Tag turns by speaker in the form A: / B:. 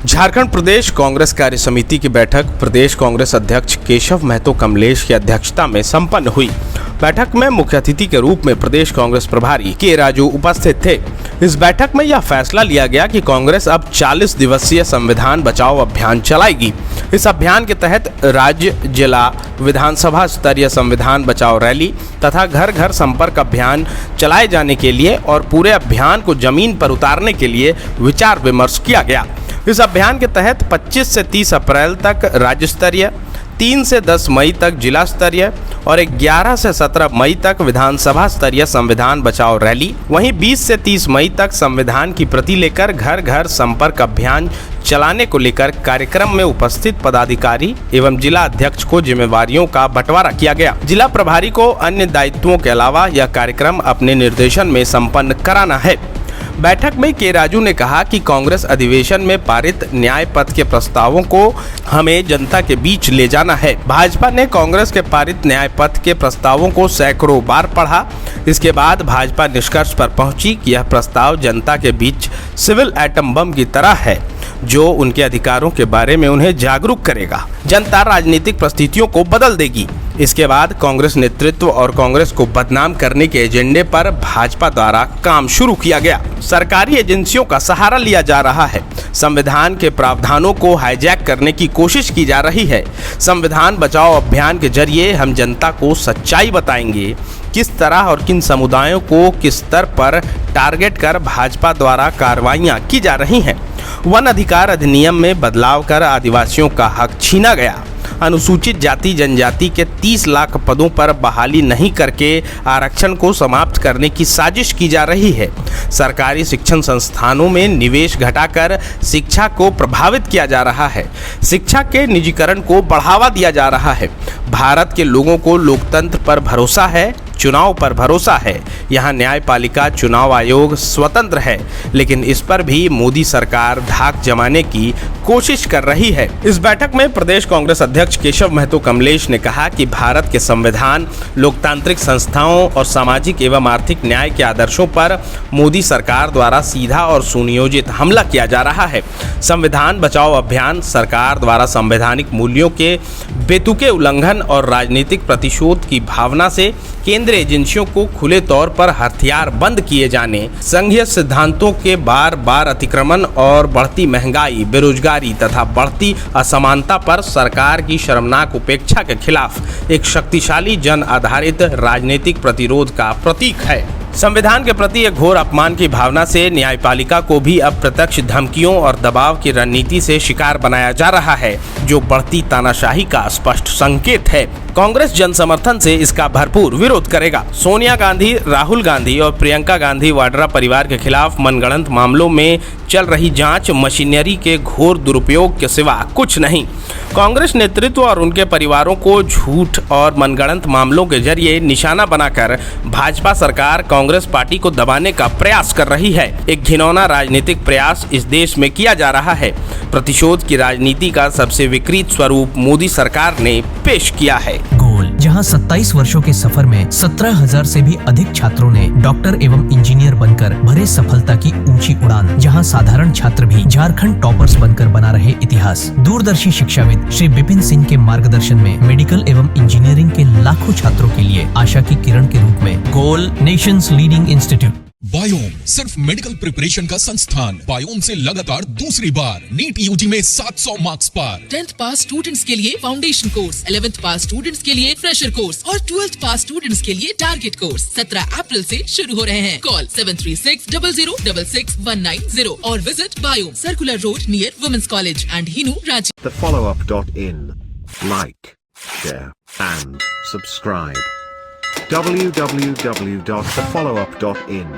A: झारखंड प्रदेश कांग्रेस कार्य समिति की बैठक प्रदेश कांग्रेस अध्यक्ष केशव महतो कमलेश की अध्यक्षता में संपन्न हुई। बैठक में मुख्य अतिथि के रूप में प्रदेश कांग्रेस प्रभारी के राजू उपस्थित थे। इस बैठक में यह फैसला लिया गया कि कांग्रेस अब 40 दिवसीय संविधान बचाओ अभियान चलाएगी। इस अभियान के तहत राज्य, जिला, विधानसभा स्तरीय संविधान बचाओ रैली तथा घर घर संपर्क अभियान चलाए जाने के लिए और पूरे अभियान को जमीन पर उतारने के लिए विचार विमर्श किया गया। इस अभियान के तहत 25 से 30 अप्रैल तक राज्य स्तरीय, 3 से 10 मई तक जिला स्तरीय और 11 से 17 मई तक विधानसभा स्तरीय संविधान बचाओ रैली, वहीं 20 से 30 मई तक संविधान की प्रति लेकर घर घर संपर्क अभियान चलाने को लेकर कार्यक्रम में उपस्थित पदाधिकारी एवं जिला अध्यक्ष को जिम्मेवारियों का बंटवारा किया गया। जिला प्रभारी को अन्य दायित्वों के अलावा यह कार्यक्रम अपने निर्देशन में संपन्न कराना है। बैठक में के राजू ने कहा कि कांग्रेस अधिवेशन में पारित न्याय पथ के प्रस्तावों को हमें जनता के बीच ले जाना है। भाजपा ने कांग्रेस के पारित न्याय पथ के प्रस्तावों को सैकड़ों बार पढ़ा। इसके बाद भाजपा निष्कर्ष पर पहुंची कि यह प्रस्ताव जनता के बीच सिविल एटम बम की तरह है, जो उनके अधिकारों के बारे में उन्हें जागरूक करेगा। जनता राजनीतिक परिस्थितियों को बदल देगी। इसके बाद कांग्रेस नेतृत्व और कांग्रेस को बदनाम करने के एजेंडे पर भाजपा द्वारा काम शुरू किया गया। सरकारी एजेंसियों का सहारा लिया जा रहा है। संविधान के प्रावधानों को हाईजैक करने की कोशिश की जा रही है। संविधान बचाओ अभियान के जरिए हम जनता को सच्चाई बताएंगे, किस तरह और किन समुदायों को किस स्तर पर टारगेट कर भाजपा द्वारा कार्रवाइयां की जा रही हैं। वन अधिकार अधिनियम में बदलाव कर आदिवासियों का हक छीना गया। अनुसूचित जाति जनजाति के 30 लाख पदों पर बहाली नहीं करके आरक्षण को समाप्त करने की साजिश की जा रही है। सरकारी शिक्षण संस्थानों में निवेश घटाकर शिक्षा को प्रभावित किया जा रहा है। शिक्षा के निजीकरण को बढ़ावा दिया जा रहा है। भारत के लोगों को लोकतंत्र पर भरोसा है, चुनाव पर भरोसा है। यहाँ न्यायपालिका चुनाव आयोग स्वतंत्र है, लेकिन इस पर भी मोदी सरकार धाक जमाने की कोशिश कर रही है। इस बैठक में प्रदेश कांग्रेस अध्यक्ष केशव महतो कमलेश ने कहा कि भारत के संविधान, लोकतांत्रिक संस्थाओं और सामाजिक एवं आर्थिक न्याय के आदर्शों पर मोदी सरकार द्वारा सीधा और सुनियोजित हमला किया जा रहा है। संविधान बचाओ अभियान सरकार द्वारा संवैधानिक मूल्यों के बेतुके उल्लंघन और राजनीतिक प्रतिशोध की भावना से केंद्रीय एजेंसियों को खुले तौर पर हथियार बंद किए जाने, संघीय सिद्धांतों के बार बार अतिक्रमण और बढ़ती महंगाई, बेरोजगारी तथा बढ़ती असमानता पर सरकार की शर्मनाक उपेक्षा के खिलाफ एक शक्तिशाली जन आधारित राजनीतिक प्रतिरोध का प्रतीक है। संविधान के प्रति एक घोर अपमान की भावना से न्यायपालिका को भी अब प्रत्यक्ष धमकियों और दबाव की रणनीति से शिकार बनाया जा रहा है, जो बढ़ती तानाशाही का स्पष्ट संकेत है। कांग्रेस जन समर्थन से इसका भरपूर विरोध करेगा। सोनिया गांधी, राहुल गांधी और प्रियंका गांधी वाड्रा परिवार के खिलाफ मनगढ़ंत मामलों में चल रही जांच मशीनरी के घोर दुरुपयोग के सिवा कुछ नहीं। कांग्रेस नेतृत्व और उनके परिवारों को झूठ और मनगढ़ंत मामलों के जरिए निशाना बनाकर भाजपा सरकार कांग्रेस पार्टी को दबाने का प्रयास कर रही है। एक घिनौना राजनीतिक प्रयास इस देश में किया जा रहा है। प्रतिशोध की राजनीति का सबसे विकृत स्वरूप मोदी सरकार ने पेश किया है।
B: गोल, जहां 27 वर्षों के सफर में 17,000 से भी अधिक छात्रों ने डॉक्टर एवं इंजीनियर बनकर भरे सफलता की ऊंची उड़ान, जहां साधारण छात्र भी झारखंड टॉपर्स बनकर बना रहे इतिहास। दूरदर्शी शिक्षाविद श्री विपिन सिंह के मार्गदर्शन में मेडिकल एवं इंजीनियरिंग के लाखों छात्रों के लिए आशा की किरण के रूप में गोल, नेशंस लीडिंग इंस्टीट्यूट।
C: बायोम सिर्फ मेडिकल प्रिपरेशन का संस्थान। बायोम से लगातार दूसरी बार नीट यूजी में 700 मार्क्स पार।
D: 10th पास स्टूडेंट्स के लिए फाउंडेशन कोर्स, 11th पास स्टूडेंट्स के लिए फ्रेशर कोर्स और 12th पास स्टूडेंट्स के लिए टारगेट कोर्स 17 अप्रैल से शुरू हो रहे हैं। कॉल 7360066190 और visit Biome, circular road near women's college and Hinoo, Ranchi.
E: TheFollowUp.in. Like, share and subscribe. www.thefollowup.in